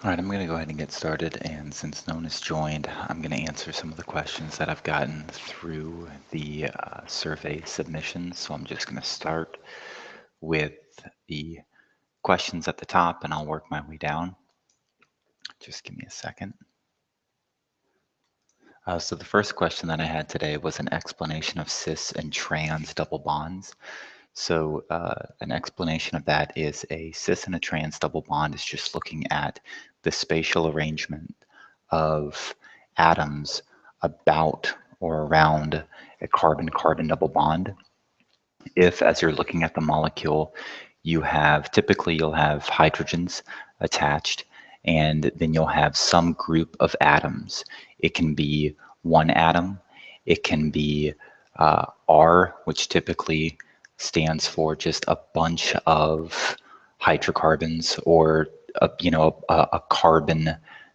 All right, I'm going to go ahead and get started, and since no one has joined, I'm going to answer some of the questions that I've gotten through the survey submissions. So I'm just going to start with the questions at the top, and I'll work my way down. Just give me a second. So the first question that I had today was an explanation of cis and trans double bonds. So an explanation of that is a cis and a trans double bond is just looking at the spatial arrangement of atoms about or around a carbon-carbon double bond. If, as you're looking at the molecule, typically you'll have hydrogens attached, and then you'll have some group of atoms. It can be one atom, it can be R, which typically stands for just a bunch of hydrocarbons or a carbon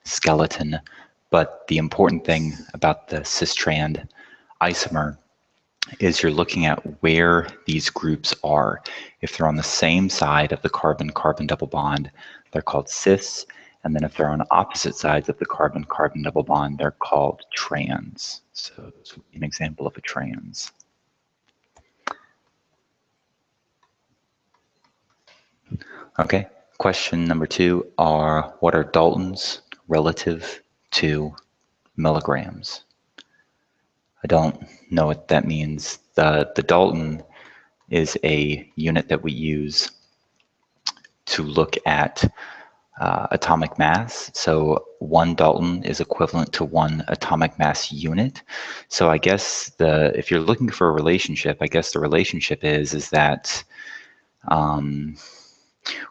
skeleton. But the important thing about the cis-trans isomer is you're looking at where these groups are. If they're on the same side of the carbon-carbon double bond, they're called cis, and then if they're on opposite sides of the carbon-carbon double bond, they're called trans. So this would be an example of a trans. Okay, question number 2 are, what are Daltons relative to milligrams? I don't know what that means. The Dalton is a unit that we use to look at atomic mass. So 1 Dalton is equivalent to 1 atomic mass unit. So I guess if you're looking for a relationship, I guess the relationship is that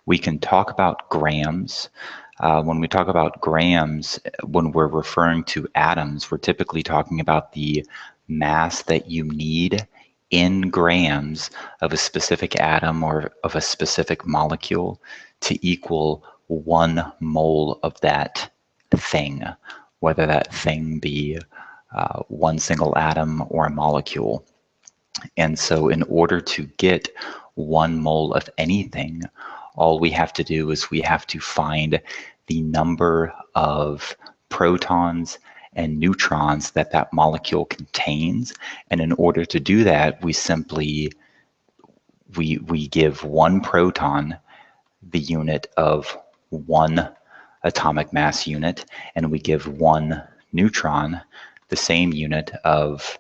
we can talk about grams. When we talk about grams, when we're referring to atoms, we're typically talking about the mass that you need in grams of a specific atom or of a specific molecule to equal 1 mole of that thing, whether that thing be one single atom or a molecule. And so in order to get 1 mole of anything, all we have to do is we have to find the number of protons and neutrons that that molecule contains. And in order to do that, we simply we give 1 proton the unit of 1 atomic mass unit, and we give 1 neutron the same unit of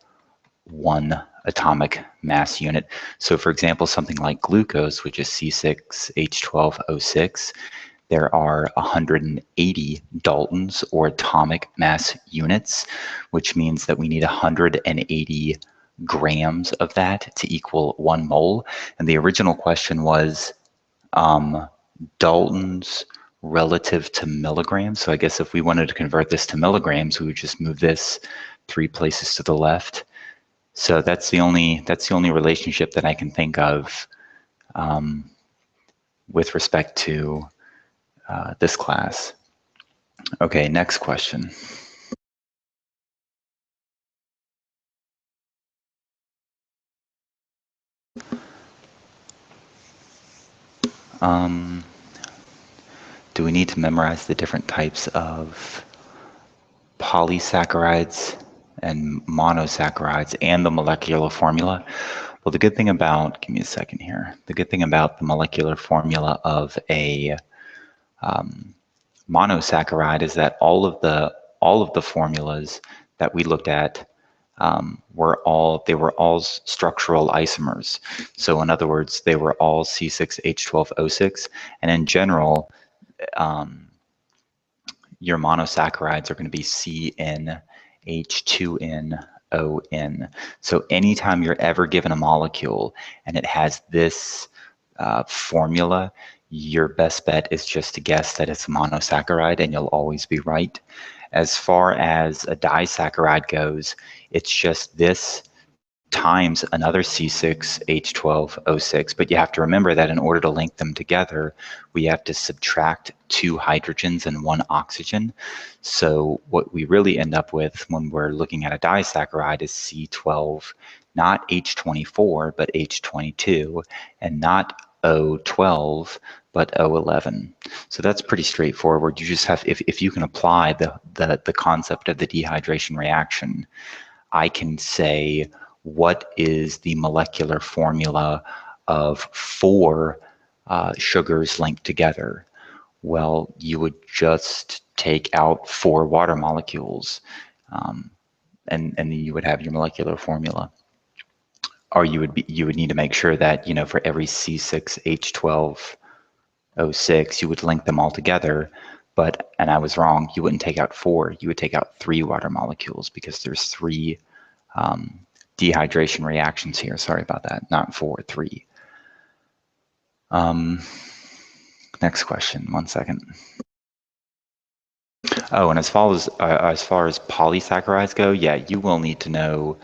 1 atomic mass unit. So for example, something like glucose, which is C6H12O6, there are 180 Daltons or atomic mass units, which means that we need 180 grams of that to equal 1 mole. And the original question was Daltons relative to milligrams. So I guess if we wanted to convert this to milligrams, we would just move this 3 places to the left. So that's the only relationship that I can think of with respect to this class. Okay, next question. Do we need to memorize the different types of polysaccharides and monosaccharides and the molecular formula? Well, the good thing about, give me a second here, the good thing about the molecular formula of a monosaccharide is that all of the formulas that we looked at were all structural isomers. So in other words, they were all C6H12O6, and in general, your monosaccharides are going to be CnH2nOn. So anytime you're ever given a molecule and it has this formula, your best bet is just to guess that it's a monosaccharide, and you'll always be right. As far as a disaccharide goes, it's just this times another C6H12O6, but you have to remember that in order to link them together, we have to subtract 2 hydrogens and 1 oxygen. So what we really end up with when we're looking at a disaccharide is C12, not H24, but H22, and not O12, but O11. So that's pretty straightforward. You just have, if you can apply the concept of the dehydration reaction, I can say what is the molecular formula of 4 sugars linked together. Well, you would just take out 4 water molecules, and then you would have your molecular formula. Or you would need to make sure that, you know, for every C6H12O6, you would link them all together. But, and I was wrong, you wouldn't take out 4, you would take out 3 water molecules because there's 3 dehydration reactions here. Sorry about that, not 4, 3. Next question, 1 second. Oh, and as far as polysaccharides go, yeah, you will need to know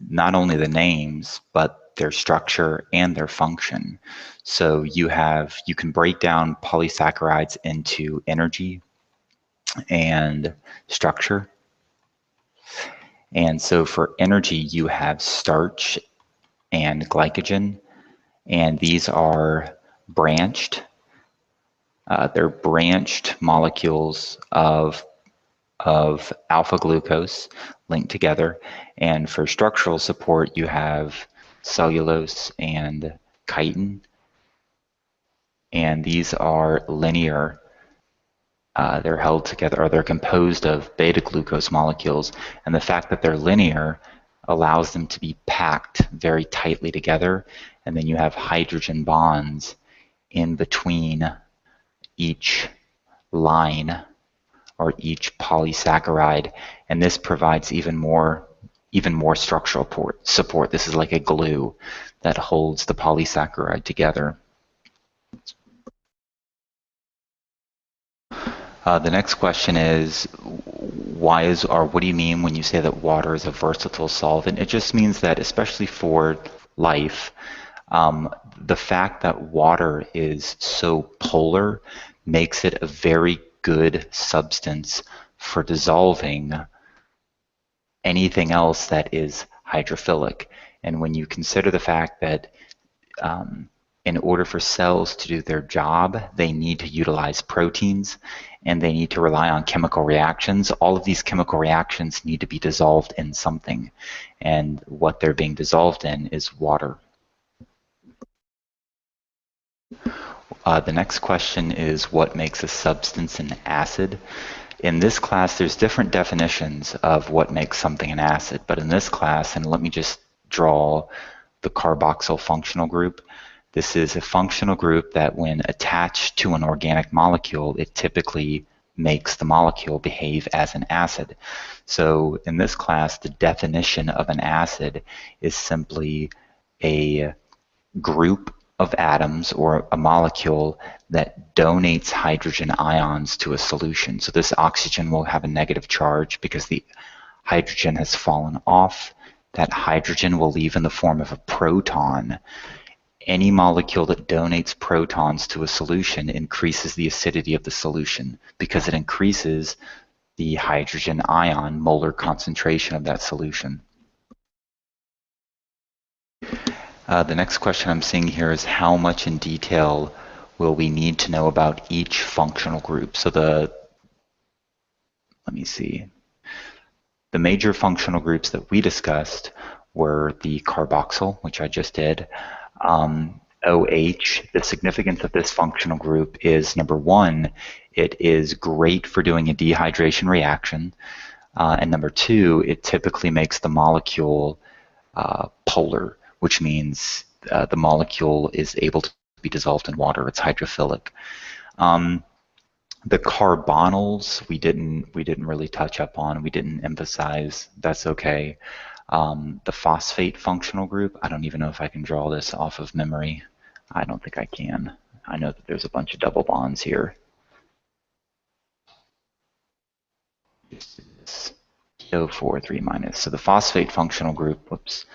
not only the names, but their structure and their function. So you can break down polysaccharides into energy and structure. And so for energy, you have starch and glycogen, and these are branched. They're branched molecules of alpha glucose linked together. And for structural support, you have cellulose and chitin. And these are linear. They're held together, or they're composed of beta glucose molecules. And the fact that they're linear allows them to be packed very tightly together. And then you have hydrogen bonds in between each line or each polysaccharide, and this provides even more structural support. This is like a glue that holds the polysaccharide together. The next question is, what do you mean when you say that water is a versatile solvent? It just means that, especially for life, the fact that water is so polar makes it a very good substance for dissolving anything else that is hydrophilic. And when you consider the fact that in order for cells to do their job, they need to utilize proteins and they need to rely on chemical reactions. All of these chemical reactions need to be dissolved in something. And what they're being dissolved in is water. The next question is, what makes a substance an acid? In this class, there's different definitions of what makes something an acid, but in this class, and let me just draw the carboxyl functional group. This is a functional group that when attached to an organic molecule, it typically makes the molecule behave as an acid. So in this class, the definition of an acid is simply a group of atoms or a molecule that donates hydrogen ions to a solution. So this oxygen will have a negative charge because the hydrogen has fallen off. That hydrogen will leave in the form of a proton. Any molecule that donates protons to a solution increases the acidity of the solution because it increases the hydrogen ion molar concentration of that solution. The next question I'm seeing here is, how much in detail will we need to know about each functional group? So let me see. The major functional groups that we discussed were the carboxyl, which I just did. OH, the significance of this functional group is, number one, it is great for doing a dehydration reaction. And number two, it typically makes the molecule polar, which means the molecule is able to be dissolved in water. It's hydrophilic. The carbonyls we didn't really touch up on. We didn't emphasize. That's okay. The phosphate functional group, I don't even know if I can draw this off of memory. I don't think I can. I know that there's a bunch of double bonds here. O4, 3 minus. So the phosphate functional group, whoops.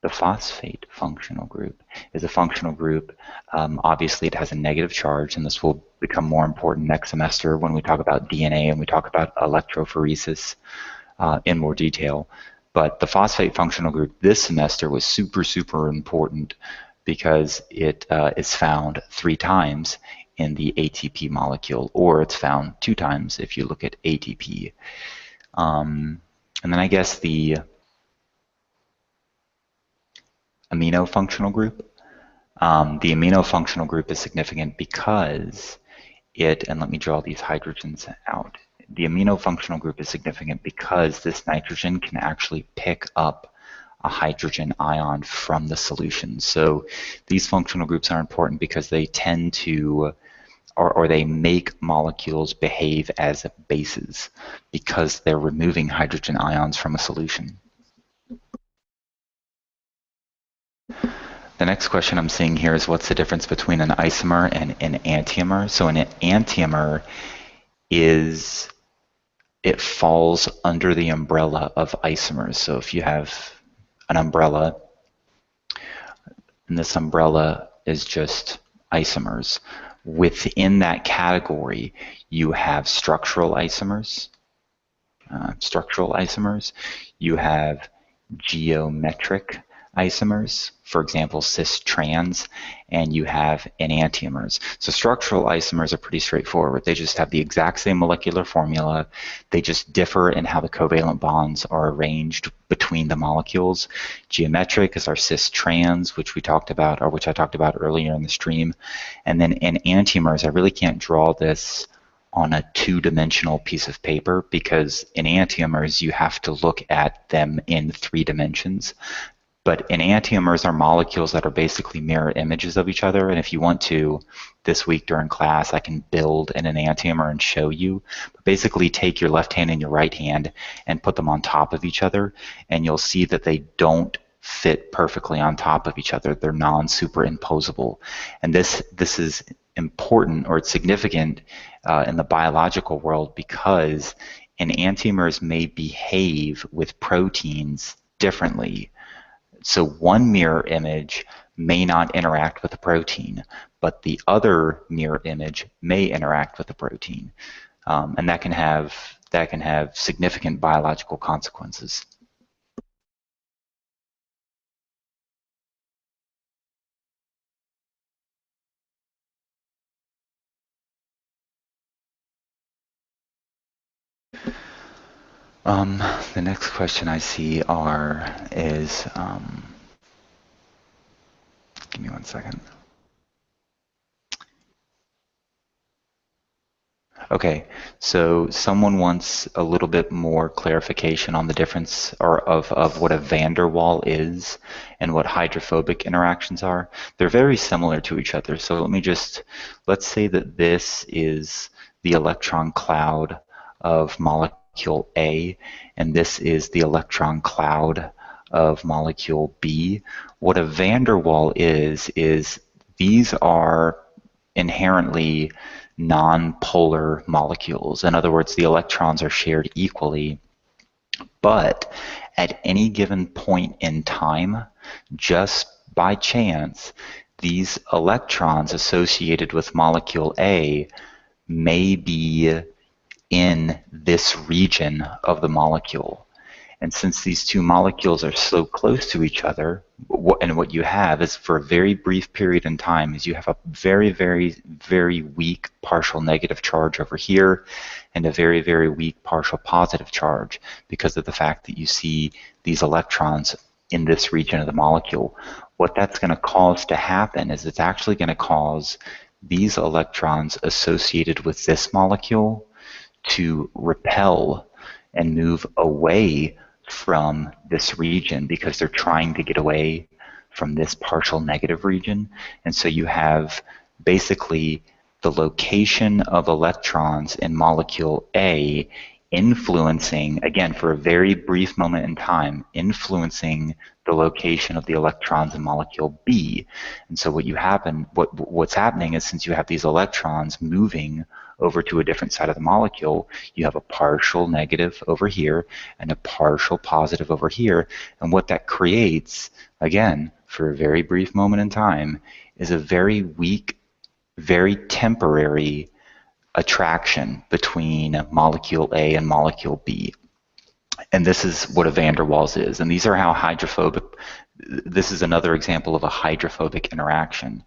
The phosphate functional group is a functional group. Obviously, it has a negative charge, and this will become more important next semester when we talk about DNA and we talk about electrophoresis in more detail. But the phosphate functional group this semester was super, super important because it is found 3 times in the ATP molecule, or it's found 2 times if you look at ATP. And then I guess the amino functional group. The amino functional group is significant because and let me draw these hydrogens out. The amino functional group is significant because this nitrogen can actually pick up a hydrogen ion from the solution. So these functional groups are important because they tend to, or they make molecules behave as bases because they're removing hydrogen ions from a solution. The next question I'm seeing here is what's the difference between an isomer and an enantiomer? So an enantiomer it falls under the umbrella of isomers. So if you have an umbrella, and this umbrella is just isomers, within that category, you have structural isomers, you have geometric isomers, for example, cis-trans, and you have enantiomers. So structural isomers are pretty straightforward. They just have the exact same molecular formula. They just differ in how the covalent bonds are arranged between the molecules. Geometric is our cis-trans, which we talked about, or which I talked about earlier in the stream. And then enantiomers, I really can't draw this on a two-dimensional piece of paper because enantiomers, you have to look at them in 3 dimensions. But enantiomers are molecules that are basically mirror images of each other. And if you want to, this week during class, I can build an enantiomer and show you. But basically, take your left hand and your right hand and put them on top of each other, and you'll see that they don't fit perfectly on top of each other. They're non-superimposable. And this is important, or it's significant in the biological world, because enantiomers may behave with proteins differently. So one mirror image may not interact with the protein, but the other mirror image may interact with the protein, and that can have significant biological consequences. The next question I see is give me one second. Okay, so someone wants a little bit more clarification on the difference of what a van der Waal is and what hydrophobic interactions are. They're very similar to each other. So let's say that this is the electron cloud of molecule A, and this is the electron cloud of molecule B. What a van der Waal is these are inherently non-polar molecules. In other words, the electrons are shared equally, but at any given point in time, just by chance, these electrons associated with molecule A may be in this region of the molecule. And since these two molecules are so close to each other, what you have is, for a very brief period in time, is you have a very, very, very weak partial negative charge over here and a very, very weak partial positive charge because of the fact that you see these electrons in this region of the molecule. What that's going to cause to happen is it's actually going to cause these electrons associated with this molecule to repel and move away from this region because they're trying to get away from this partial negative region. And so you have basically the location of electrons in molecule A influencing, again, for a very brief moment in time, influencing the location of the electrons in molecule B. And so what's happening is, since you have these electrons moving over to a different side of the molecule, you have a partial negative over here and a partial positive over here. And what that creates, again, for a very brief moment in time, is a very weak, very temporary attraction between molecule A and molecule B. And this is what a van der Waals is. And these are how hydrophobic this is another example of a hydrophobic interaction.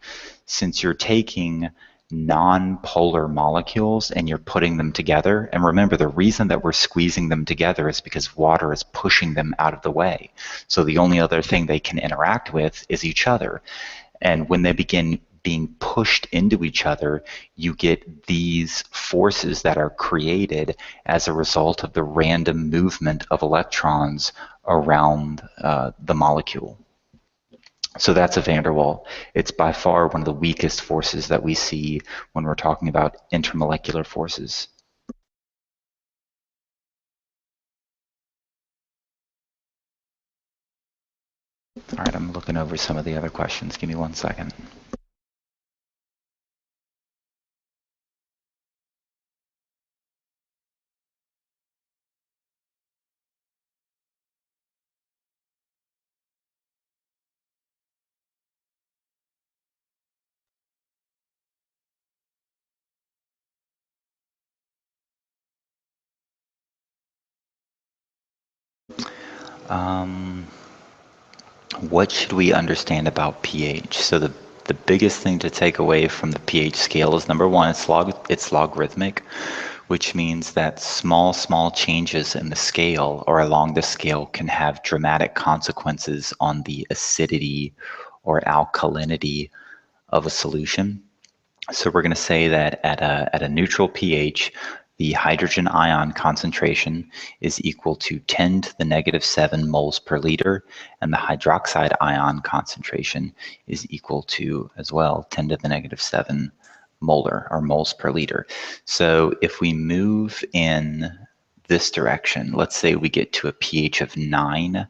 Since you're taking non-polar molecules and you're putting them together, and remember, the reason that we're squeezing them together is because water is pushing them out of the way. So the only other thing they can interact with is each other. And when they begin being pushed into each other, you get these forces that are created as a result of the random movement of electrons around the molecule. So that's a van der Waal. It's by far one of the weakest forces that we see when we're talking about intermolecular forces. All right, I'm looking over some of the other questions. Give me 1 second. What should we understand about pH? So the biggest thing to take away from the pH scale is, number one, it's logarithmic, which means that small changes in the scale or along the scale can have dramatic consequences on the acidity or alkalinity of a solution. So we're going to say that at a neutral pH, the hydrogen ion concentration is equal to 10 to the negative 7 moles per liter, and the hydroxide ion concentration is equal to, as well, 10 to the negative 7 molar or moles per liter. So if we move in this direction, let's say we get to a pH of 9,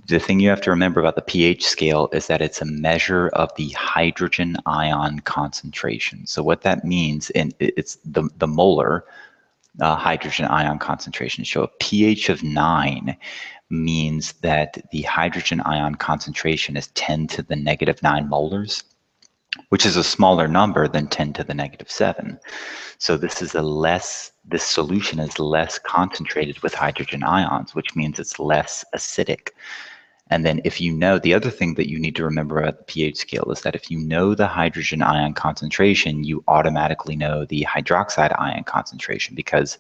the thing you have to remember about the pH scale is that it's a measure of the hydrogen ion concentration. So what that means, and it's the molar hydrogen ion concentration. So a pH of 9 means that the hydrogen ion concentration is 10 to the negative 9 molars, which is a smaller number than 10 to the negative 7. So this solution is less concentrated with hydrogen ions, which means it's less acidic. And then if you know, the other thing that you need to remember about the pH scale is that if you know the hydrogen ion concentration, you automatically know the hydroxide ion concentration, because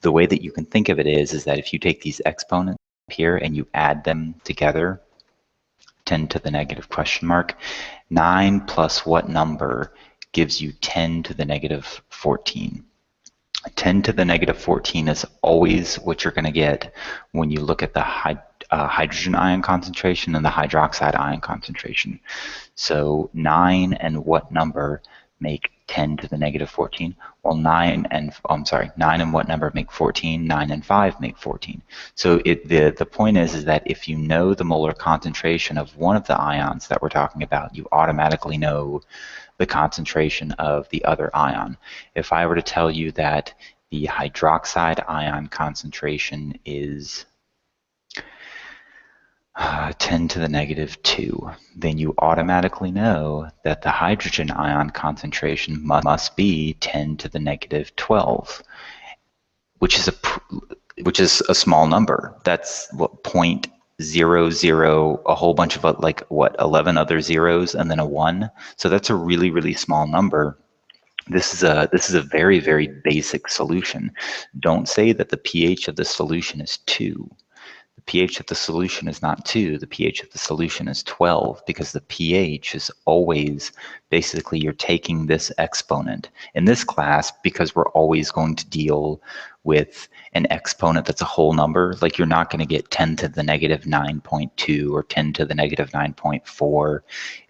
the way that you can think of it is that if you take these exponents here and you add them together, 10 to the negative question mark, 9 plus what number gives you 10 to the negative 14? 10 to the negative 14 is always what you're going to get when you look at the hydrogen ion concentration and the hydroxide ion concentration. So 9 and what number make 10 to the negative 14? Well, 9 and what number make 14? 9 and 5 make 14. So the point is that if you know the molar concentration of one of the ions that we're talking about, you automatically know the concentration of the other ion. If I were to tell you that the hydroxide ion concentration is 10 to the negative 2, then you automatically know that the hydrogen ion concentration must be 10 to the negative 12, which is a small number. That's what, 0.00, a whole bunch of 11 other zeros and then a 1. So that's a really small number. This is a very basic solution. Don't say that the pH of the solution is 2. The pH of the solution is not 2. The pH of the solution is 12, because the pH is always, basically, you're taking this exponent. In this class, because we're always going to deal with an exponent that's a whole number, like you're not going to get 10 to the negative 9.2 or 10 to the negative 9.4.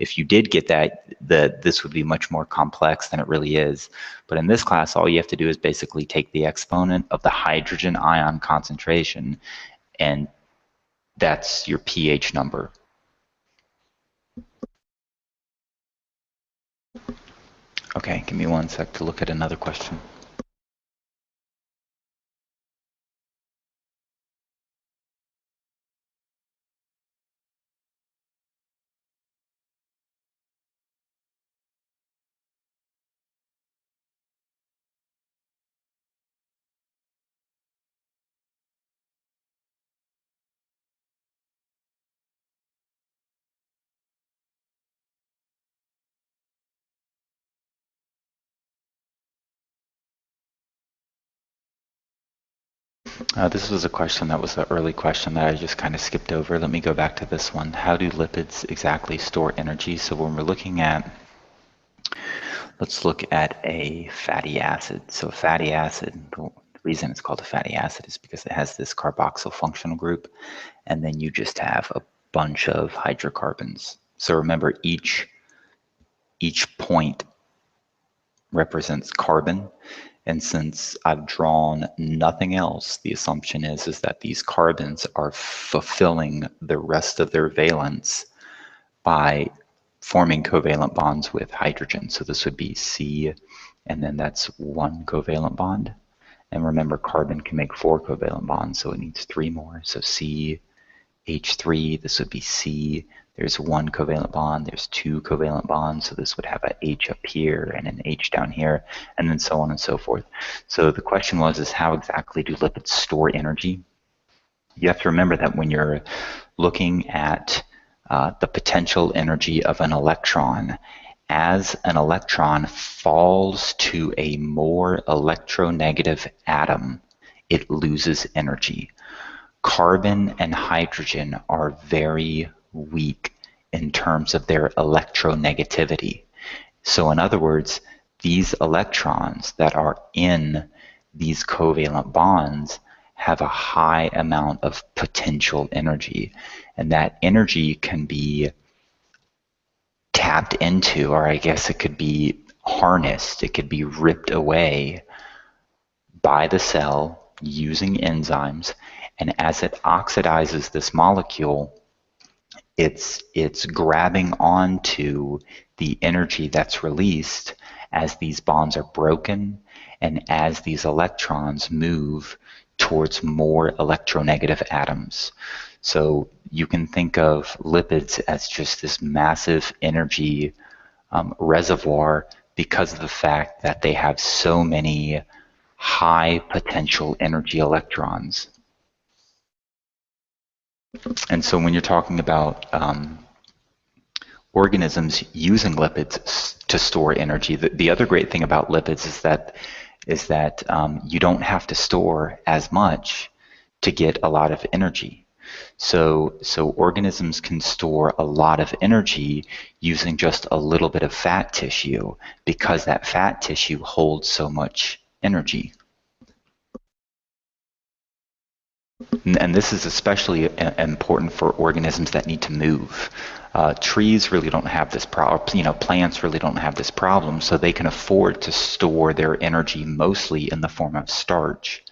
If you did get that, this would be much more complex than it really is. But in this class, all you have to do is basically take the exponent of the hydrogen ion concentration, and that's your pH number. Okay, give me 1 sec to look at another question. This was a question that was an early question that I just kind of skipped over. Let me go back to this one. How do lipids exactly store energy? So when we're looking at, let's look at a fatty acid. So a fatty acid, the reason it's called a fatty acid is because it has this carboxyl functional group, and then you just have a bunch of hydrocarbons. So remember, each point represents carbon. And since I've drawn nothing else, the assumption is that these carbons are fulfilling the rest of their valence by forming covalent bonds with hydrogen. So this would be C, and then that's one covalent bond. And remember, carbon can make 4 covalent bonds, so it needs 3 more. So C, H3, this would be C. There's 1 covalent bond, there's 2 covalent bonds, so this would have a H up here and an H down here, and then so on and so forth. So the question is how exactly do lipids store energy? You have to remember that when you're looking at the potential energy of an electron, as an electron falls to a more electronegative atom, it loses energy. Carbon and hydrogen are very weak in terms of their electronegativity. So in other words, these electrons that are in these covalent bonds have a high amount of potential energy, and that energy can be tapped into, or I guess it could be harnessed, it could be ripped away by the cell using enzymes, and as it oxidizes this molecule, it's grabbing onto the energy that's released as these bonds are broken and as these electrons move towards more electronegative atoms. So you can think of lipids as just this massive energy reservoir because of the fact that they have so many high potential energy electrons. And so when you're talking about organisms using lipids to store energy, the other great thing about lipids is that you don't have to store as much to get a lot of energy. So organisms can store a lot of energy using just a little bit of fat tissue because that fat tissue holds so much energy. And this is especially important for organisms that need to move. Trees really don't have this problem, plants really don't have this problem, so they can afford to store their energy mostly in the form of starch.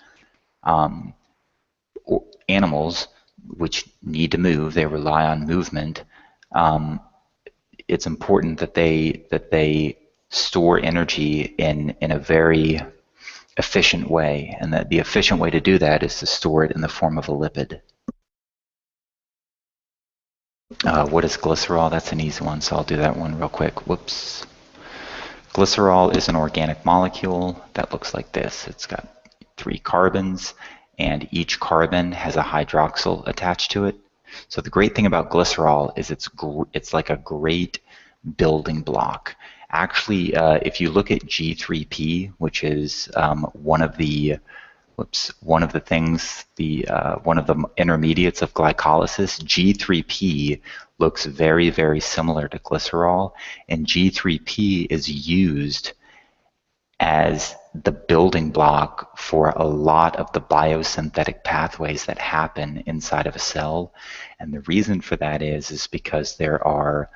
Animals, which need to move, they rely on movement. It's important that they store energy in a very efficient way, and that the efficient way to do that is to store it in the form of a lipid. What is glycerol? That's an easy one, so I'll do that one real quick. Whoops. Glycerol is an organic molecule that looks like this. It's got 3 carbons, and each carbon has a hydroxyl attached to it. So the great thing about glycerol is it's like a great building block. Actually, if you look at G3P, which is one of the things, one of the intermediates of glycolysis, G3P looks very, very similar to glycerol, and G3P is used as the building block for a lot of the biosynthetic pathways that happen inside of a cell. And the reason for that is because there are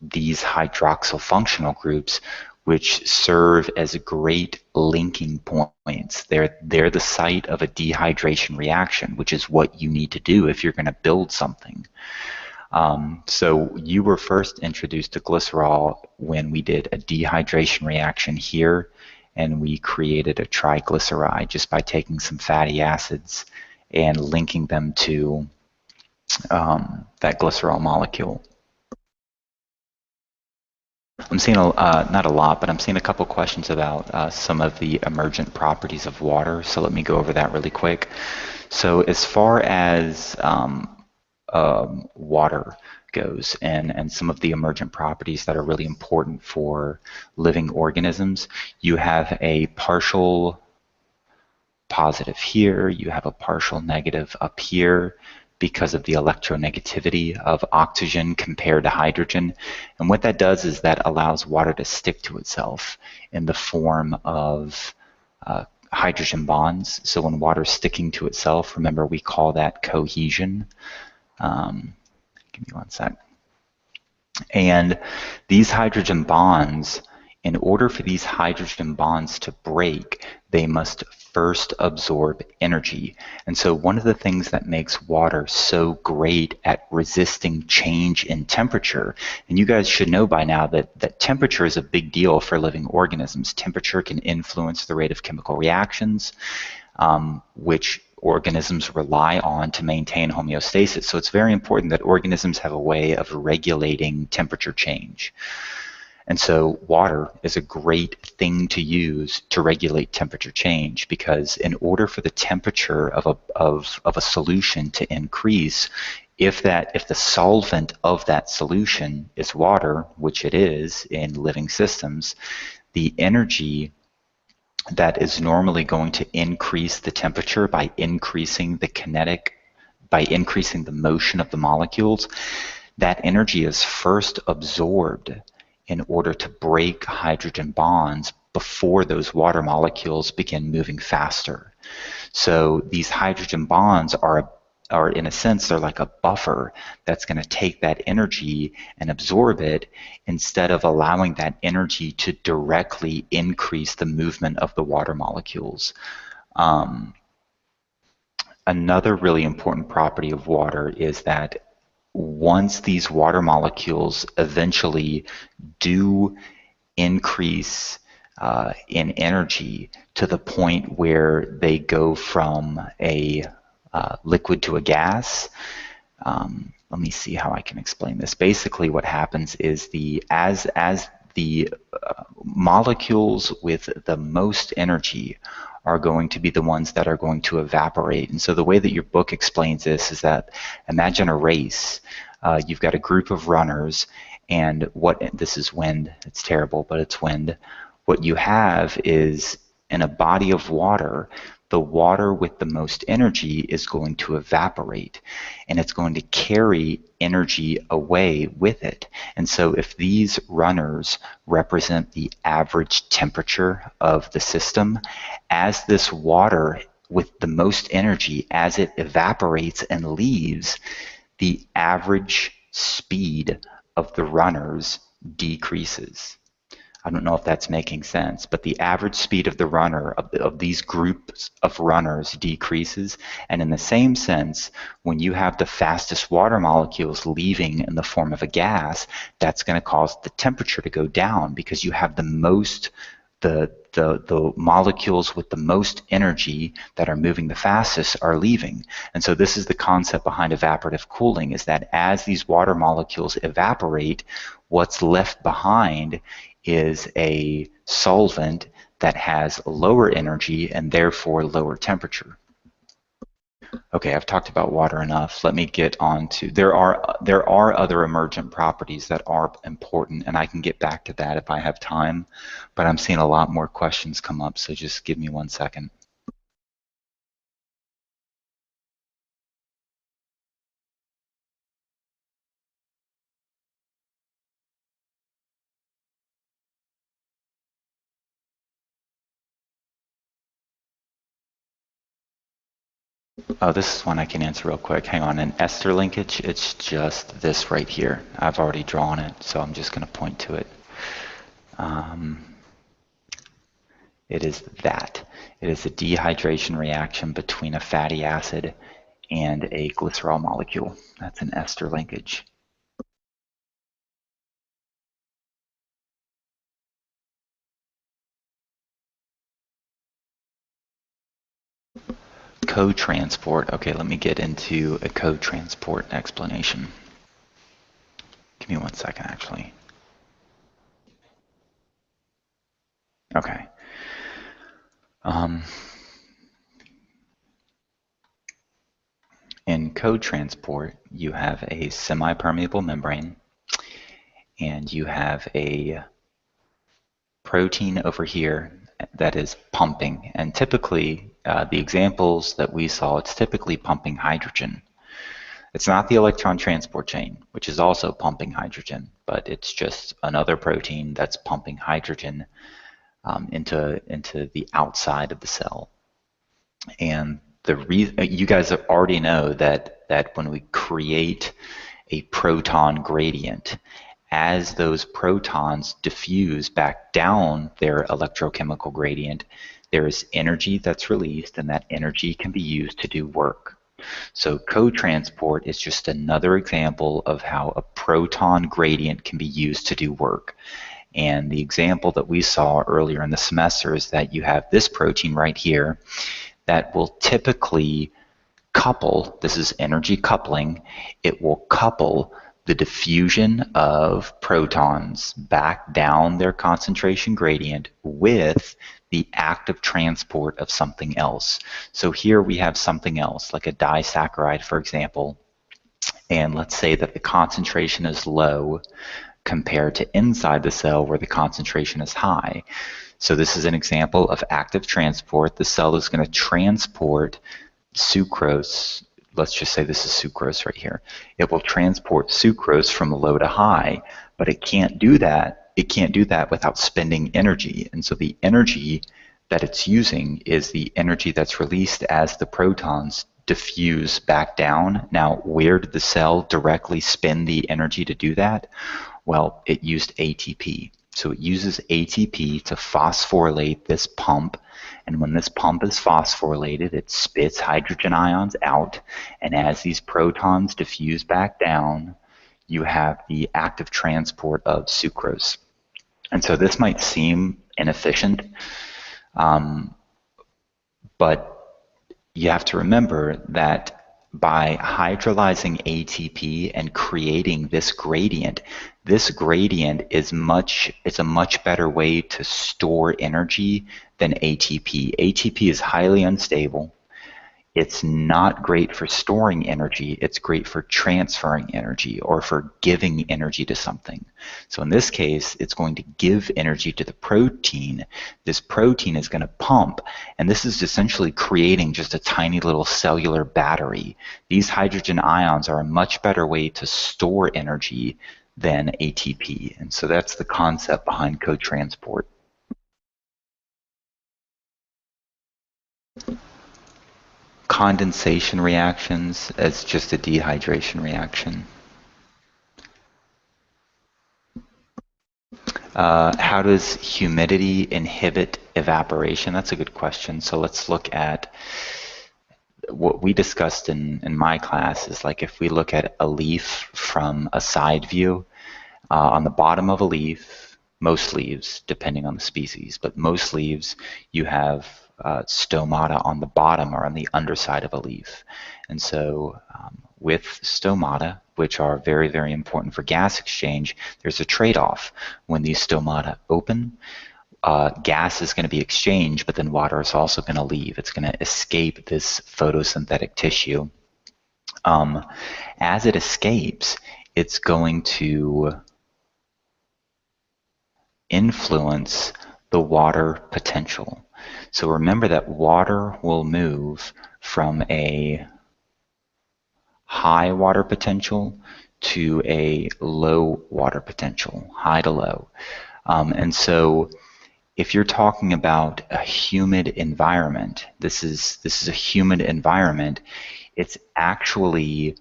these hydroxyl functional groups which serve as great linking points. They're the site of a dehydration reaction, which is what you need to do if you're going to build something. So you were first introduced to glycerol when we did a dehydration reaction here, and we created a triglyceride just by taking some fatty acids and linking them to that glycerol molecule. I'm seeing, not a lot, but I'm seeing a couple questions about some of the emergent properties of water, so let me go over that really quick. So as far as water goes and some of the emergent properties that are really important for living organisms, you have a partial positive here, you have a partial negative up here because of the electronegativity of oxygen compared to hydrogen. And what that does is that allows water to stick to itself in the form of hydrogen bonds. So when water's sticking to itself, remember we call that cohesion. Give me one sec. And these hydrogen bonds, in order for these hydrogen bonds to break, they must first absorb energy. And so one of the things that makes water so great at resisting change in temperature, and you guys should know by now that temperature is a big deal for living organisms. Temperature can influence the rate of chemical reactions, which organisms rely on to maintain homeostasis. So it's very important that organisms have a way of regulating temperature change. And so water is a great thing to use to regulate temperature change, because in order for the temperature of a solution to increase, if the solvent of that solution is water, which it is in living systems, the energy that is normally going to increase the temperature by increasing the motion of the molecules, that energy is first absorbed in order to break hydrogen bonds before those water molecules begin moving faster. So these hydrogen bonds are in a sense, they're like a buffer that's going to take that energy and absorb it, instead of allowing that energy to directly increase the movement of the water molecules. Another really important property of water is that once these water molecules eventually do increase in energy to the point where they go from a liquid to a gas. Let me see how I can explain this. Basically, what happens is as the molecules with the most energy are going to be the ones that are going to evaporate. And so the way that your book explains this is that, imagine a race. You've got a group of runners, and this is wind. It's terrible, but it's wind. What you have is, in a body of water, the water with the most energy is going to evaporate, and it's going to carry energy away with it. And so if these runners represent the average temperature of the system, as this water with the most energy, as it evaporates and leaves, the average speed of the runners decreases. I don't know if that's making sense, but the average speed of the runner, of these groups of runners, decreases. And in the same sense, when you have the fastest water molecules leaving in the form of a gas, that's going to cause the temperature to go down, because you have the molecules with the most energy that are moving the fastest are leaving. And so this is the concept behind evaporative cooling, is that as these water molecules evaporate, what's left behind is a solvent that has lower energy and therefore lower temperature. Okay, I've talked about water enough. Let me get on to, there are other emergent properties that are important, and I can get back to that if I have time, but I'm seeing a lot more questions come up, so just give me 1 second. Oh, this is one I can answer real quick. Hang on. An ester linkage, it's just this right here. I've already drawn it, so I'm just going to point to it. It is that. It is a dehydration reaction between a fatty acid and a glycerol molecule. That's an ester linkage. Co-transport. Okay, let me get into a co-transport explanation. Give me 1 second, actually. Okay. In co-transport, you have a semi-permeable membrane, and you have a protein over here that is pumping. And typically, the examples that we saw, it's typically pumping hydrogen. It's not the electron transport chain, which is also pumping hydrogen, but it's just another protein that's pumping hydrogen into the outside of the cell. And you guys already know that when we create a proton gradient, as those protons diffuse back down their electrochemical gradient, there is energy that's released, and that energy can be used to do work. So cotransport is just another example of how a proton gradient can be used to do work. And the example that we saw earlier in the semester is that you have this protein right here that will typically couple, this is energy coupling, it will couple the diffusion of protons back down their concentration gradient with the active transport of something else. So here we have something else, like a disaccharide, for example, and let's say that the concentration is low compared to inside the cell where the concentration is high. So this is an example of active transport. The cell is going to transport sucrose. Let's just say this is sucrose right here. It will transport sucrose from low to high, but it can't do that. It can't do that without spending energy. And so the energy that it's using is the energy that's released as the protons diffuse back down. Now, where did the cell directly spend the energy to do that? Well, it used ATP. So it uses ATP to phosphorylate this pump, and when this pump is phosphorylated, it spits hydrogen ions out, and as these protons diffuse back down, you have the active transport of sucrose. And so this might seem inefficient, but you have to remember that by hydrolyzing ATP and creating this gradient is a much better way to store energy than ATP. ATP is highly unstable. It's not great for storing energy. It's great for transferring energy or for giving energy to something. So in this case, it's going to give energy to the protein. This protein is going to pump, and this is essentially creating just a tiny little cellular battery. These hydrogen ions are a much better way to store energy than ATP. And so that's the concept behind cotransport. Condensation reactions as just a dehydration reaction. How does humidity inhibit evaporation? That's a good question. So let's look at what we discussed in my class is like if we look at a leaf from a side view, on the bottom of a leaf, most leaves, depending on the species, but most leaves, you have stomata on the bottom or on the underside of a leaf. And so with stomata, which are very, very important for gas exchange, there's a trade-off. When these stomata open, gas is going to be exchanged, but then water is also going to leave. It's going to escape this photosynthetic tissue. As it escapes, it's going to influence the water potential. So remember that water will move from a high water potential to a low water potential, high to low. And so if you're talking about a humid environment, this is a humid environment, it's actually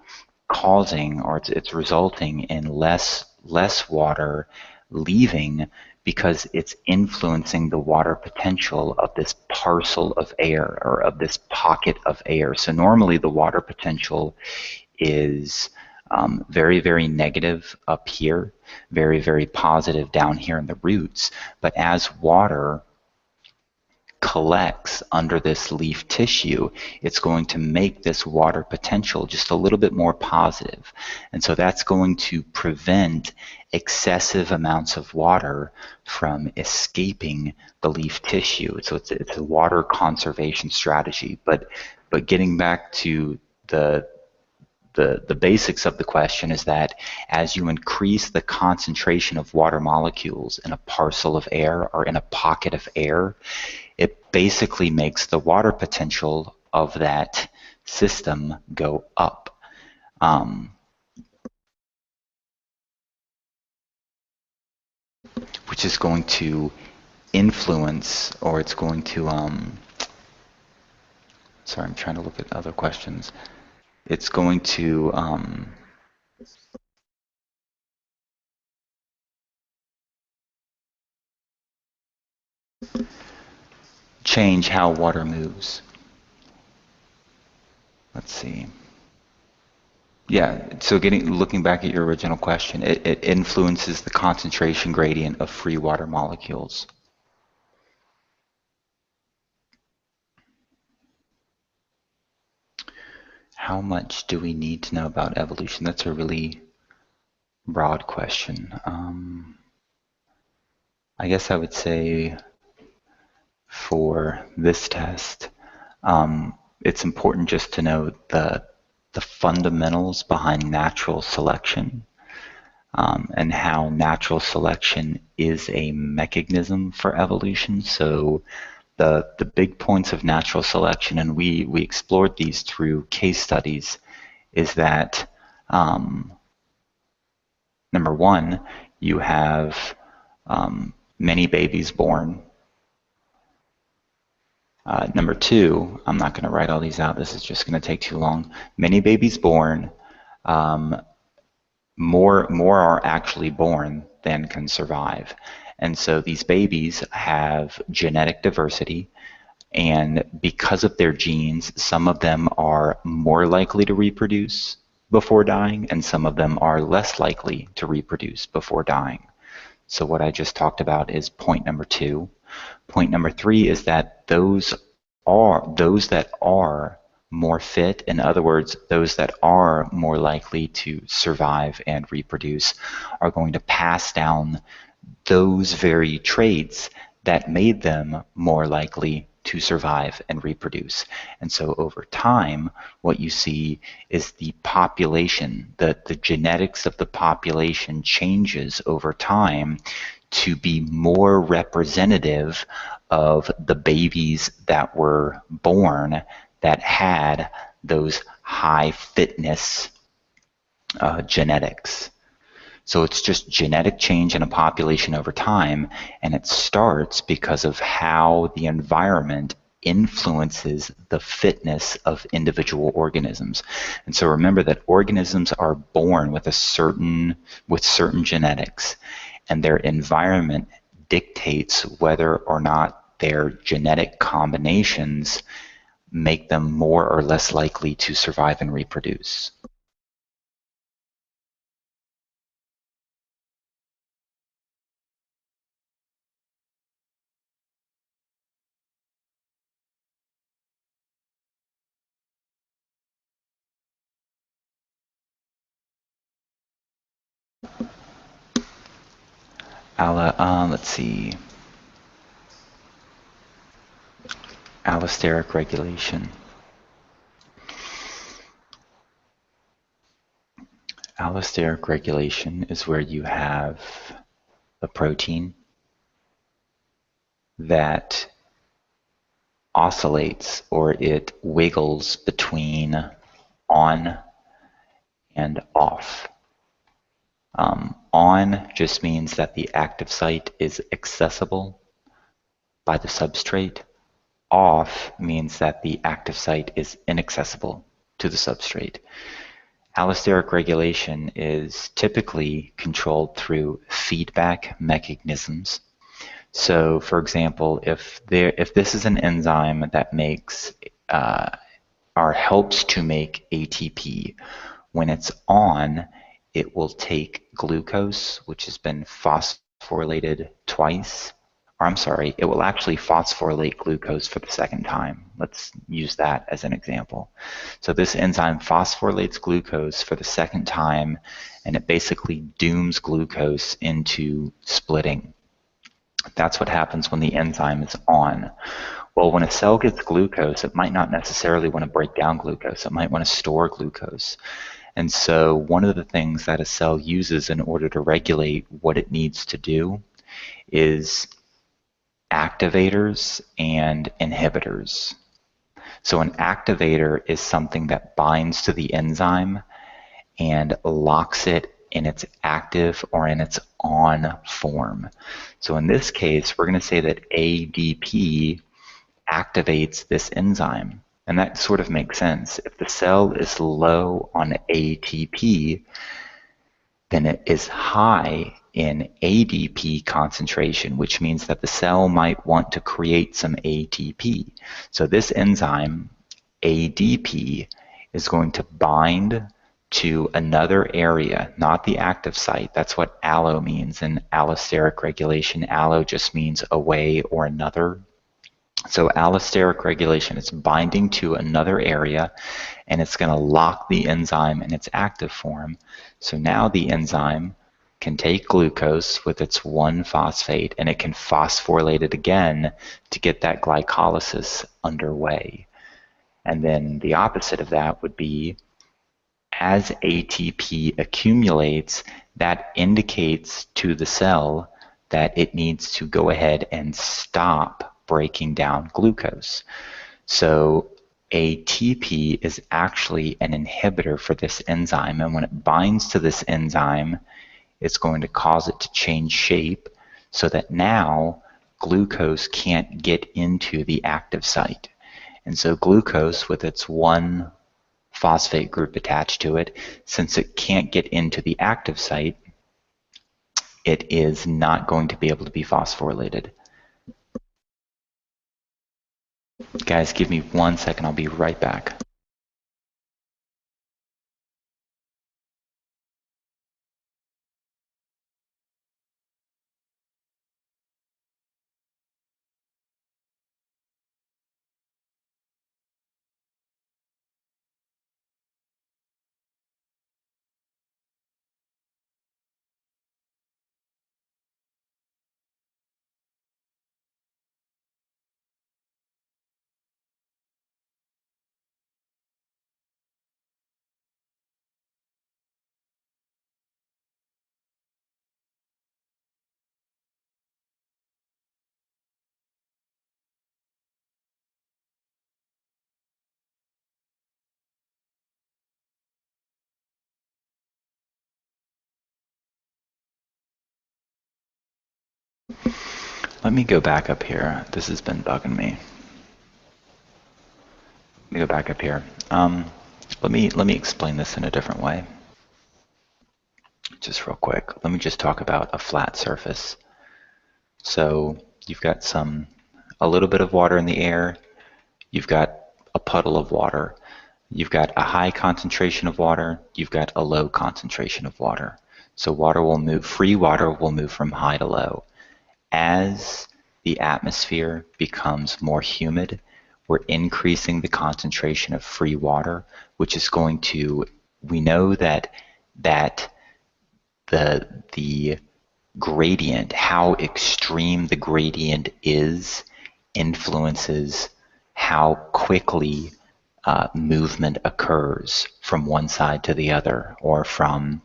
causing, or it's resulting in less water leaving because it's influencing the water potential of this parcel of air or of this pocket of air. So normally the water potential is very, very negative up here, very, very positive down here in the roots. But as water collects under this leaf tissue, it's going to make this water potential just a little bit more positive. And so that's going to prevent excessive amounts of water from escaping the leaf tissue. So it's a water conservation strategy. But getting back to the the basics of the question is that as you increase the concentration of water molecules in a parcel of air or in a pocket of air, it basically makes the water potential of that system go up. Which is going to influence, or it's going to, sorry, I'm trying to look at other questions. It's going to change how water moves. Let's see. Yeah, so looking back at your original question, it influences the concentration gradient of free water molecules. How much do we need to know about evolution? That's a really broad question. I guess I would say for this test, it's important just to know the fundamentals behind natural selection, and how natural selection is a mechanism for evolution. So the big points of natural selection, and we explored these through case studies, is that number one, you have many babies born. Number two, I'm not going to write all these out. This is just going to take too long. Many babies born, more are actually born than can survive. And so these babies have genetic diversity, and because of their genes, some of them are more likely to reproduce before dying, and some of them are less likely to reproduce before dying. So what I just talked about is point number two. Point number three is that those that are more fit, in other words, those that are more likely to survive and reproduce, are going to pass down those very traits that made them more likely to survive and reproduce. And so over time, what you see is the population, the genetics of the population changes over time to be more representative of the babies that were born that had those high fitness genetics. So it's just genetic change in a population over time, and it starts because of how the environment influences the fitness of individual organisms. And so remember that organisms are born with certain genetics, and their environment dictates whether or not their genetic combinations make them more or less likely to survive and reproduce. Let's see. Allosteric regulation. Allosteric regulation is where you have a protein that oscillates, or it wiggles between on and off. On just means that the active site is accessible by the substrate. Off means that the active site is inaccessible to the substrate. Allosteric regulation is typically controlled through feedback mechanisms. So, for example, if this is an enzyme that makes or helps to make ATP, when it's on, it will take glucose, which has been phosphorylated twice. Or I'm sorry, it will actually phosphorylate glucose for the second time. Let's use that as an example. So this enzyme phosphorylates glucose for the second time, and it basically dooms glucose into splitting. That's what happens when the enzyme is on. Well, when a cell gets glucose, it might not necessarily want to break down glucose. It might want to store glucose. And so one of the things that a cell uses in order to regulate what it needs to do is activators and inhibitors. So an activator is something that binds to the enzyme and locks it in its active or in its on form. So in this case, we're going to say that ADP activates this enzyme. And that sort of makes sense. If the cell is low on ATP, then it is high in ADP concentration, which means that the cell might want to create some ATP. So this enzyme, ADP, is going to bind to another area, not the active site. That's what allo means in allosteric regulation. Allo just means away or another. So allosteric regulation is binding to another area, and it's going to lock the enzyme in its active form. So now the enzyme can take glucose with its 1-phosphate, and it can phosphorylate it again to get that glycolysis underway. And then the opposite of that would be, as ATP accumulates, that indicates to the cell that it needs to go ahead and stop breaking down glucose. So ATP is actually an inhibitor for this enzyme, and when it binds to this enzyme, it's going to cause it to change shape so that now glucose can't get into the active site. And so glucose, with its 1-phosphate group attached to it, since it can't get into the active site, it is not going to be able to be phosphorylated. Guys, give me 1 second, I'll be right back. Let me go back up here. This has been bugging me. Let me go back up here. Let me explain this in a different way. Just real quick. Let me just talk about a flat surface. So you've got a little bit of water in the air. You've got a puddle of water. You've got a high concentration of water. You've got a low concentration of water. So free water will move from high to low. As the atmosphere becomes more humid, we're increasing the concentration of free water, which is going to, we know that the gradient, how extreme the gradient is, influences how quickly movement occurs from one side to the other, or from,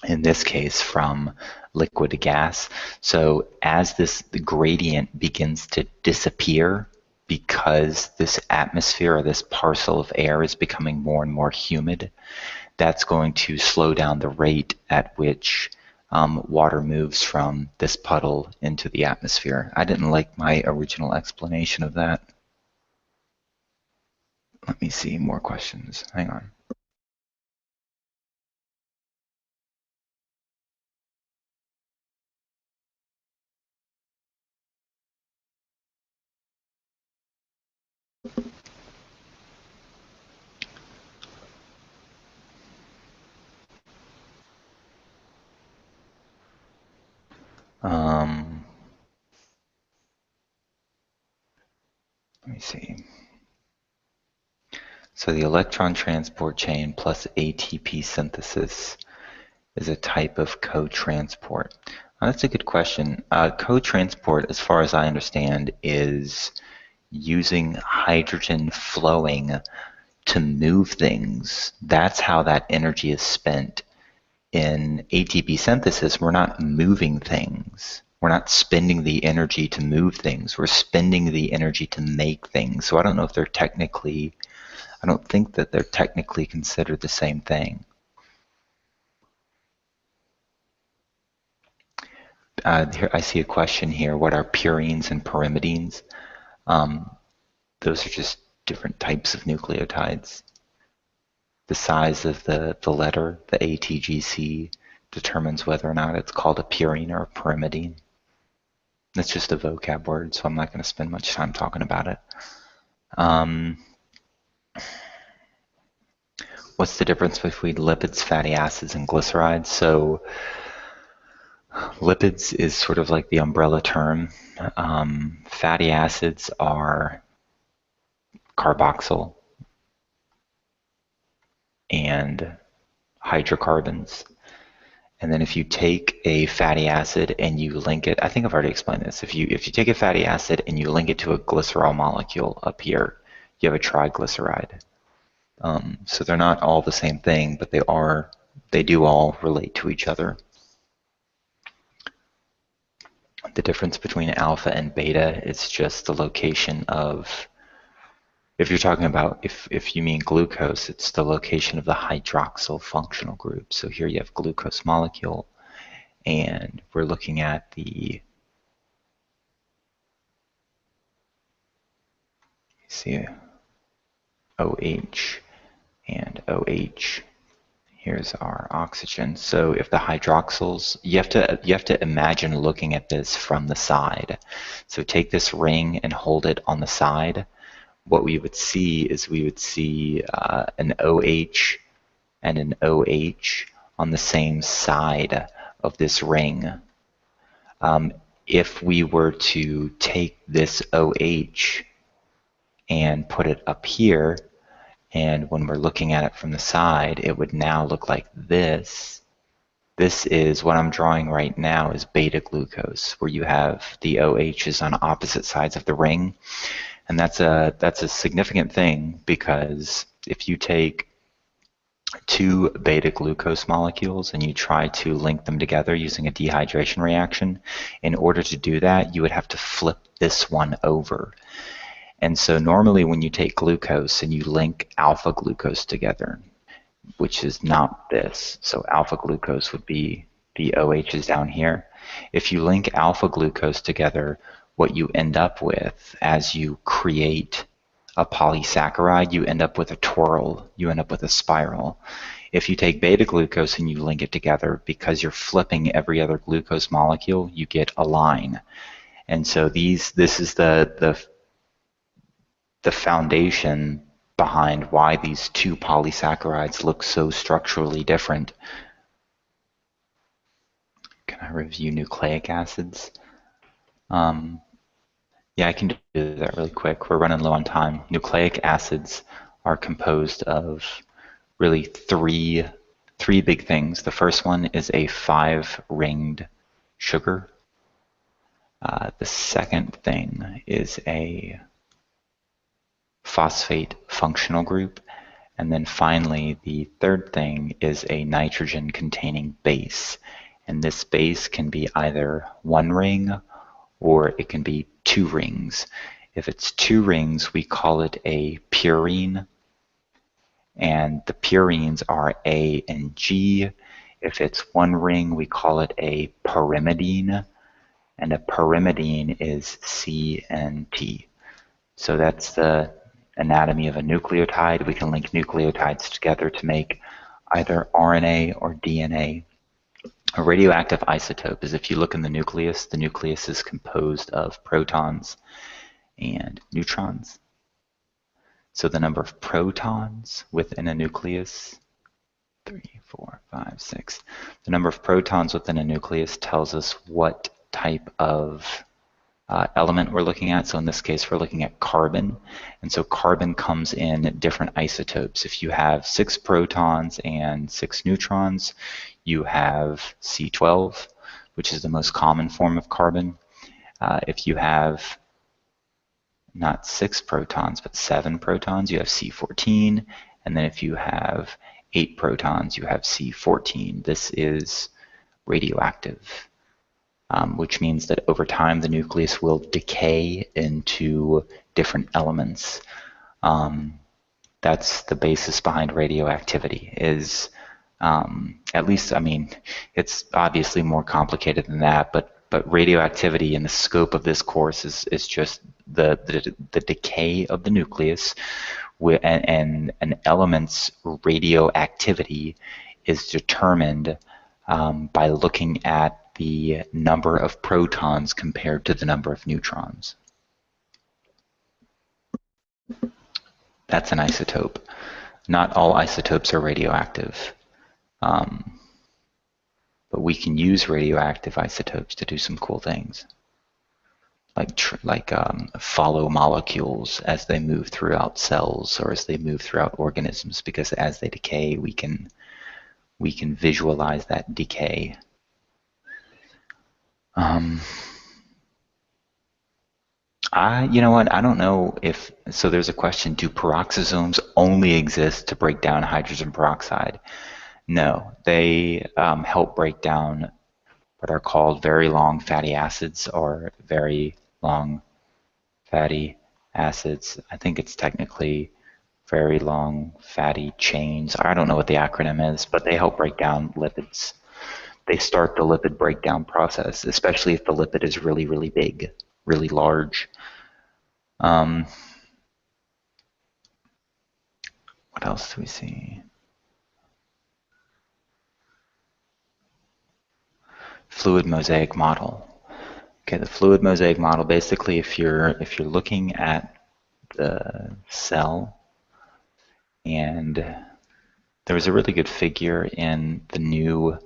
in this case, from liquid to gas. So as the gradient begins to disappear because this atmosphere or this parcel of air is becoming more and more humid, that's going to slow down the rate at which water moves from this puddle into the atmosphere. I didn't like my original explanation of that. Let me see more questions. Hang on. Let me see. So the electron transport chain plus ATP synthesis is a type of co-transport. That's a good question. Co-transport, as far as I understand, is using hydrogen flowing to move things. That's how that energy is spent. In ATP synthesis, we're not moving things. We're not spending the energy to move things. We're spending the energy to make things. So I don't know if they're technically, I don't think that they're technically considered the same thing. Here, I see a question here. What are purines and pyrimidines? Those are just different types of nucleotides. The size of the letter, the ATGC, determines whether or not it's called a purine or a pyrimidine. That's just a vocab word, so I'm not going to spend much time talking about it. What's the difference between lipids, fatty acids, and glycerides? So lipids is sort of like the umbrella term. Fatty acids are carboxyl and hydrocarbons. And then if you take a fatty acid and you link it, I think I've already explained this. If you take a fatty acid and you link it to a glycerol molecule up here, you have a triglyceride. So they're not all the same thing, but they do all relate to each other. The difference between alpha and beta is just the location of, if you're talking about, if you mean glucose, it's the location of the hydroxyl functional group. So here you have glucose molecule, and we're looking at the, see, OH and OH. Here's our oxygen. So if the hydroxyls, you have to imagine looking at this from the side. So take this ring and hold it on the side. What we would see is we would see an OH and an OH on the same side of this ring. If we were to take this OH and put it up here, and when we're looking at it from the side, it would now look like this. This is what I'm drawing right now is beta glucose, where you have the OHs on opposite sides of the ring. And that's a significant thing, because if you take two beta glucose molecules and you try to link them together using a dehydration reaction, in order to do that, you would have to flip this one over. And so normally when you take glucose and you link alpha glucose together, which is not this, so alpha glucose would be the OHs down here. If you link alpha glucose together, what you end up with as you create a polysaccharide, you end up with a twirl, you end up with a spiral. If you take beta glucose and you link it together, because you're flipping every other glucose molecule, you get a line. And so this is the foundation behind why these two polysaccharides look so structurally different. Can I review nucleic acids? Yeah, I can do that really quick. We're running low on time. Nucleic acids are composed of really three big things. The first one is a 5-ringed sugar. The second thing is a phosphate functional group. And then finally, the third thing is a nitrogen-containing base. And this base can be either 1 ring or it can be 2 rings. If it's 2 rings, we call it a purine. And the purines are A and G. If it's 1 ring, we call it a pyrimidine. And a pyrimidine is C and T. So that's the anatomy of a nucleotide. We can link nucleotides together to make either RNA or DNA. A radioactive isotope is, if you look in the nucleus is composed of protons and neutrons. So the number of protons within a nucleus, 3, 4, 5, 6. The number of protons within a nucleus tells us what type of element we're looking at. So in this case, we're looking at carbon. And so carbon comes in different isotopes. If you have 6 protons and 6 neutrons, you have C12, which is the most common form of carbon. If you have not 6 protons, but 7 protons, you have C14. And then if you have 8 protons, you have C14. This is radioactive, which means that over time the nucleus will decay into different elements. That's the basis behind radioactivity, is at least, I mean, it's obviously more complicated than that, but radioactivity in the scope of this course is just the decay of the nucleus, and an element's radioactivity is determined by looking at the number of protons compared to the number of neutrons. That's an isotope. Not all isotopes are radioactive. But we can use radioactive isotopes to do some cool things, like follow molecules as they move throughout cells or as they move throughout organisms, because as they decay, we can visualize that decay. You know what? I don't know if so. There's a question: do peroxisomes only exist to break down hydrogen peroxide? No, they help break down what are called very long fatty acids, or very long fatty acids. I think it's technically very long fatty chains. I don't know what the acronym is, but they help break down lipids. They start the lipid breakdown process, especially if the lipid is really, really big, really large. What else do we see? Fluid mosaic model. Okay, the fluid mosaic model, basically if you're looking at the cell, and there was a really good figure in the new,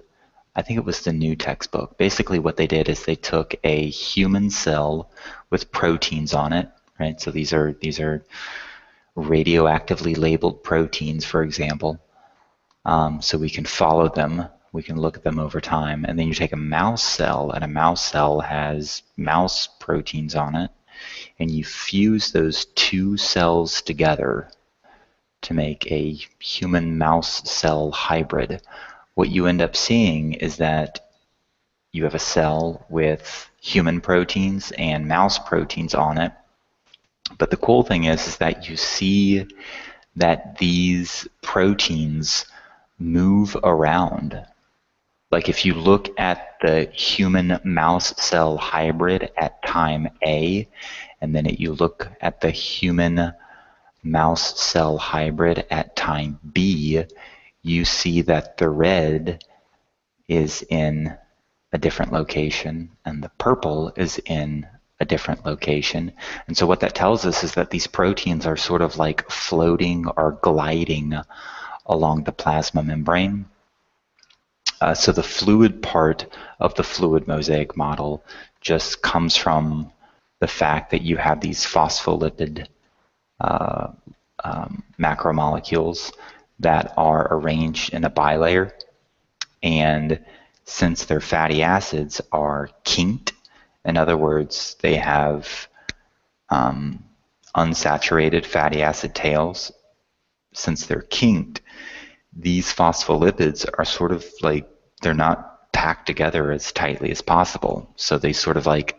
I think it was the new textbook. Basically what they did is they took a human cell with proteins on it, right? So these are radioactively labeled proteins, for example. So we can follow them, we can look at them over time. And then you take a mouse cell, and a mouse cell has mouse proteins on it, and you fuse those two cells together to make a human mouse cell hybrid. What you end up seeing is that you have a cell with human proteins and mouse proteins on it. But the cool thing is that you see that these proteins move around. Like if you look at the human mouse cell hybrid at time A, and then you look at the human mouse cell hybrid at time B, you see that the red is in a different location and the purple is in a different location. And so what that tells us is that these proteins are sort of like floating or gliding along the plasma membrane. So the fluid part of the fluid mosaic model just comes from the fact that you have these phospholipid macromolecules that are arranged in a bilayer, and since their fatty acids are kinked, in other words, they have unsaturated fatty acid tails, since they're kinked, these phospholipids are sort of like, they're not packed together as tightly as possible. So they sort of like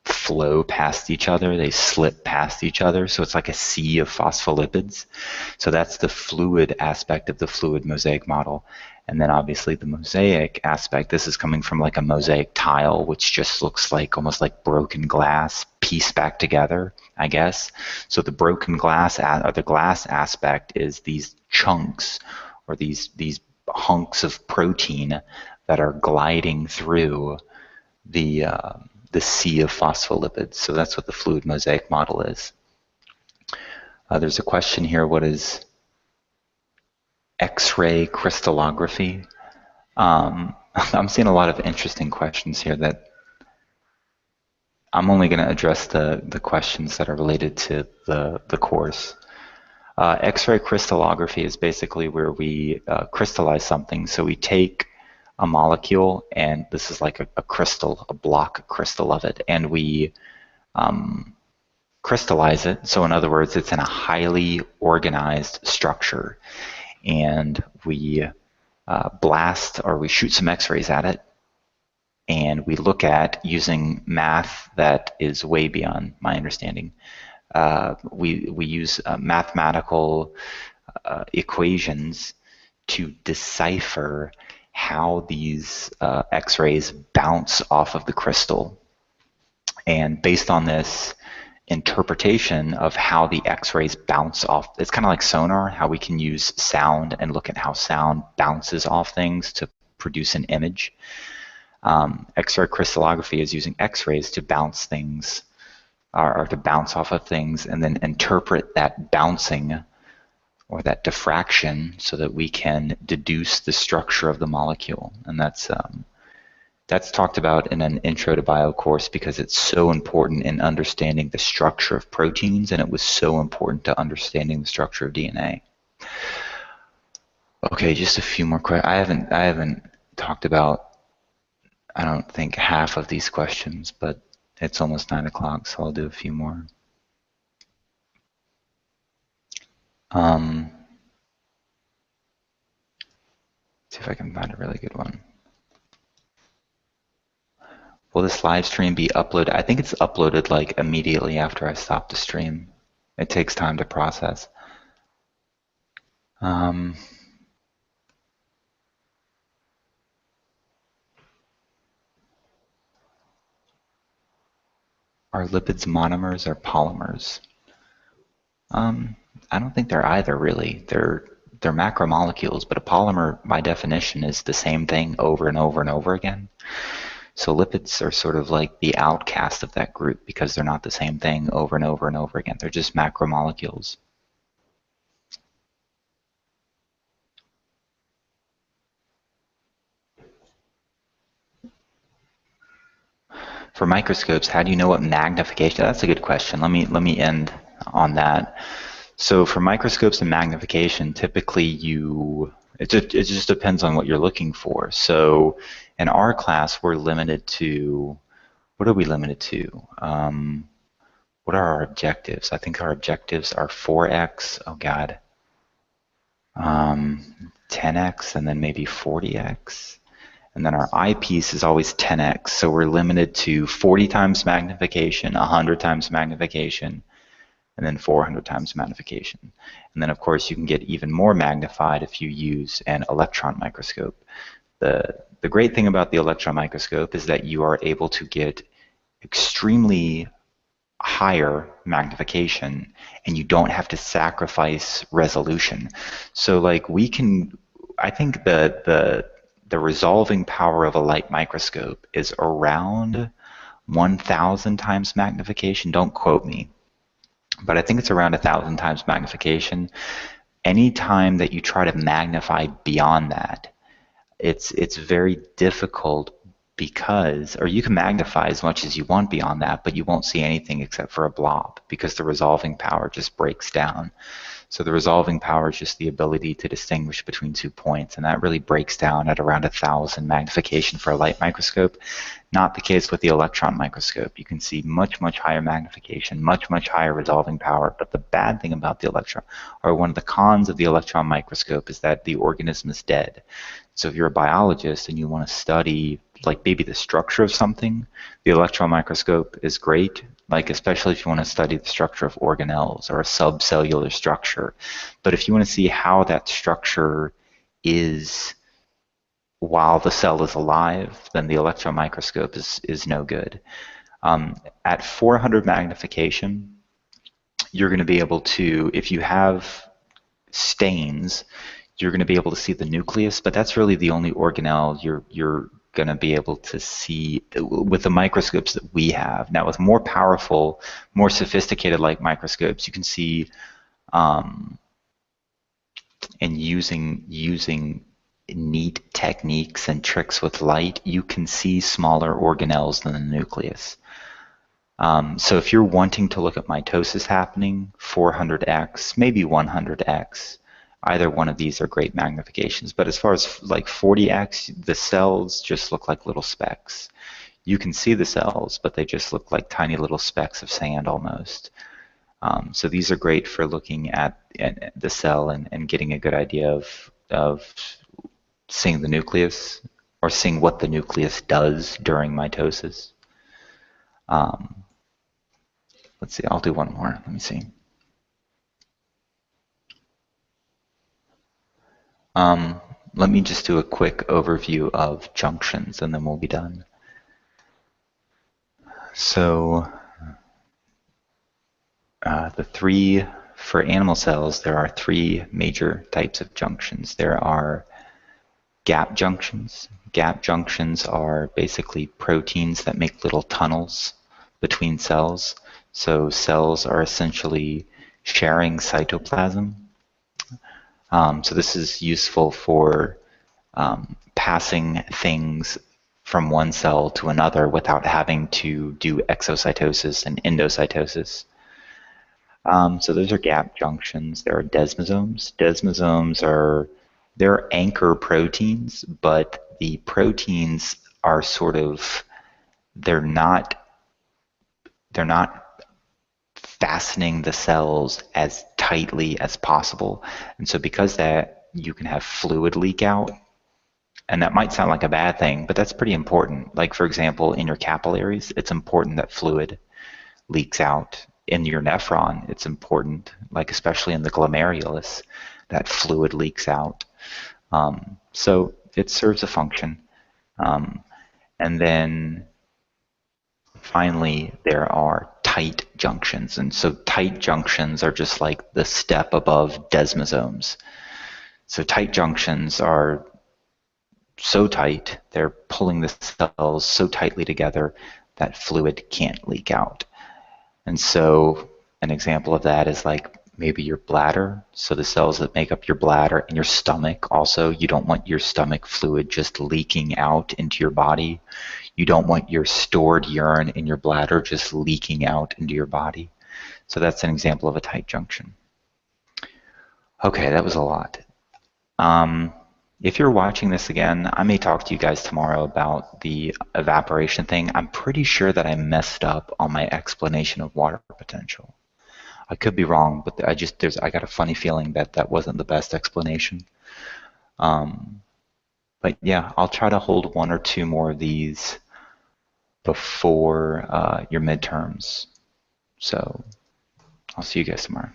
flow past each other, they slip past each other. So it's like a sea of phospholipids. So that's the fluid aspect of the fluid mosaic model. And then obviously the mosaic aspect, this is coming from like a mosaic tile, which just looks like almost like broken glass pieced back together, I guess. So the broken glass, or the glass aspect, is these chunks or these hunks of protein that are gliding through the sea of phospholipids. So that's what the fluid mosaic model is. There's a question here: what is X-ray crystallography? I'm seeing a lot of interesting questions here that I'm only going to address the questions that are related to the course. X-ray crystallography is basically where we crystallize something. So we take a molecule, and this is like a crystal, a block crystal of it, and we crystallize it. So in other words, it's in a highly organized structure. And we blast or we shoot some X-rays at it. And we look at, using math that is way beyond my understanding, we use mathematical equations to decipher how these X-rays bounce off of the crystal. And based on this interpretation of how the X-rays bounce off, it's kind of like sonar, how we can use sound and look at how sound bounces off things to produce an image. X-ray crystallography is using X-rays to bounce things, or to bounce off of things, and then interpret that bouncing or that diffraction so that we can deduce the structure of the molecule. And that's talked about in an Intro to Bio course because it's so important in understanding the structure of proteins, and it was so important to understanding the structure of DNA. Okay, just a few more questions. I haven't talked about, I don't think, half of these questions, but it's almost 9 o'clock, so I'll do a few more. See if I can find a really good one. Will this live stream be uploaded? I think it's uploaded like immediately after I stop the stream. It takes time to process. Are lipids monomers or polymers? I don't think they're either, really. They're macromolecules, but a polymer, by definition, is the same thing over and over and over again. So lipids are sort of like the outcast of that group because they're not the same thing over and over and over again. They're just macromolecules. For microscopes, how do you know what magnification? That's a good question. Let me end on that. So for microscopes and magnification, typically it just depends on what you're looking for. So in our class, we're limited to, what are we limited to? What are our objectives? I think our objectives are 4x, oh God, 10x, and then maybe 40x. And then our eyepiece is always 10x. So we're limited to 40 times magnification, 100 times magnification, and then 400 times magnification. And then, of course, you can get even more magnified if you use an electron microscope. The great thing about the electron microscope is that you are able to get extremely higher magnification, and you don't have to sacrifice resolution. So, like, we can, I think the resolving power of a light microscope is around 1,000 times magnification. Don't quote me, but I think it's around 1,000 times magnification. Any time that you try to magnify beyond that, it's very difficult because, or you can magnify as much as you want beyond that, but you won't see anything except for a blob because the resolving power just breaks down. So the resolving power is just the ability to distinguish between 2 points, and that really breaks down at around 1,000 magnification for a light microscope. Not the case with the electron microscope. You can see much, much higher magnification, much, much higher resolving power, but the bad thing about the electron, or one of the cons of the electron microscope, is that the organism is dead. So if you're a biologist and you want to study, like, maybe the structure of something, the electron microscope is great, like especially if you want to study the structure of organelles or a subcellular structure. But if you want to see how that structure is while the cell is alive, then the electron microscope is no good. At 400 magnification, you're going to be able to, if you have stains, you're going to be able to see the nucleus, but that's really the only organelle you're going to be able to see with the microscopes that we have. Now, with more powerful, more sophisticated light microscopes, you can see, and using neat techniques and tricks with light, you can see smaller organelles than the nucleus. So if you're wanting to look at mitosis happening, 400x, maybe 100x, either one of these are great magnifications. But as far as like 40x, the cells just look like little specks. You can see the cells, but they just look like tiny little specks of sand almost. So these are great for looking at the cell and getting a good idea of seeing the nucleus or seeing what the nucleus does during mitosis. Let's see, I'll do one more. Let me see. Let me just do a quick overview of junctions and then we'll be done. So for animal cells, there are three major types of junctions. There are gap junctions. Gap junctions are basically proteins that make little tunnels between cells. So cells are essentially sharing cytoplasm. So this is useful for passing things from one cell to another without having to do exocytosis and endocytosis. So those are gap junctions. There are desmosomes. Desmosomes they're anchor proteins, but the proteins are they're not fastening the cells as tightly as possible. And so because that, you can have fluid leak out. And that might sound like a bad thing, but that's pretty important. Like, for example, in your capillaries, it's important that fluid leaks out. In your nephron, it's important, like especially in the glomerulus, that fluid leaks out. So it serves a function. And then finally, there are tight junctions. And so tight junctions are just like the step above desmosomes. So tight junctions are so tight, they're pulling the cells so tightly together that fluid can't leak out. And so an example of that is like maybe your bladder. So the cells that make up your bladder and your stomach also, you don't want your stomach fluid just leaking out into your body. You don't want your stored urine in your bladder just leaking out into your body. So that's an example of a tight junction. Okay, that was a lot. If you're watching this again, I may talk to you guys tomorrow about the evaporation thing. I'm pretty sure that I messed up on my explanation of water potential. I could be wrong, but I got a funny feeling that that wasn't the best explanation. But yeah, I'll try to hold one or two more of these before your midterms. So I'll see you guys tomorrow.